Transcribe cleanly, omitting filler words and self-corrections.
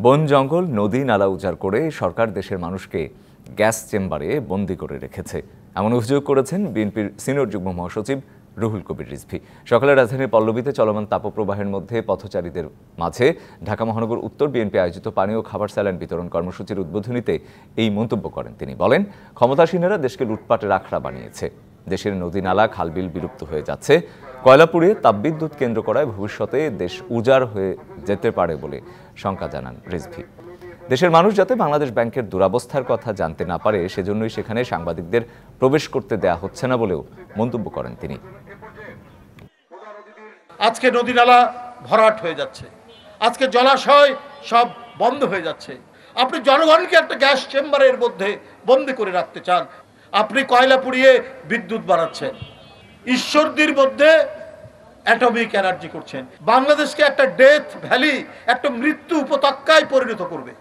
বন জঙ্গল নদী নালা উজাড় করে সরকার দেশের মানুষকে গ্যাস চেম্বারে বন্দী করে রেখেছে, এমন অভিযোগ করেছেন বিএনপির সিনিয়র যুগ্ম মহাসচিব রুহুল কবির রিজভী। সকালে রাজধানীর পল্লবীতে চলমান তাপপ্রবাহের মধ্যে পথচারীদের মাঝে ঢাকা মহানগর উত্তর বিএনপি আয়োজিত পানীয় খাবার স্যালাইন বিতরণ কর্মসূচির উদ্বোধনীতে এই মন্তব্য করেন তিনি। বলেন, ক্ষমতাসীনেরা দেশকে লুটপাটের আখড়া বানিয়েছে, দেশের নদী নালা খালবিল বিলুপ্ত হয়ে যাচ্ছে, কয়লা পুড়িয়ে তাপবিদ্যুৎ কেন্দ্র করায় ভবিষ্যতে দেশ উজাড় হয়ে যেতে পারে বলে শঙ্কা জানান রিজভী। দেশের মানুষ যাতে বাংলাদেশ ব্যাংকের দুরবস্থার কথা জানতে না পারে সেজন্যই সেখানে সাংবাদিকদের প্রবেশ করতে দেয়া হচ্ছে না বলেও মন্তব্য করেন তিনি। আজকে নদী নালা ভরাট হয়ে যাচ্ছে, আজকে জলাশয় সব বন্ধ হয়ে যাচ্ছে। আপনি জনগণকে একটা গ্যাস চেম্বারের মধ্যে বন্দী করে রাখতে চান, আপনি কয়লা পুড়িয়ে বিদ্যুৎ বাড়াচ্ছেন, ঈশ্বরদীর মধ্যে অ্যাটমিক এনার্জি করছেন, বাংলাদেশকে একটা ডেথ ভ্যালি, একটা মৃত্যু উপত্যকায় পরিণত করবে।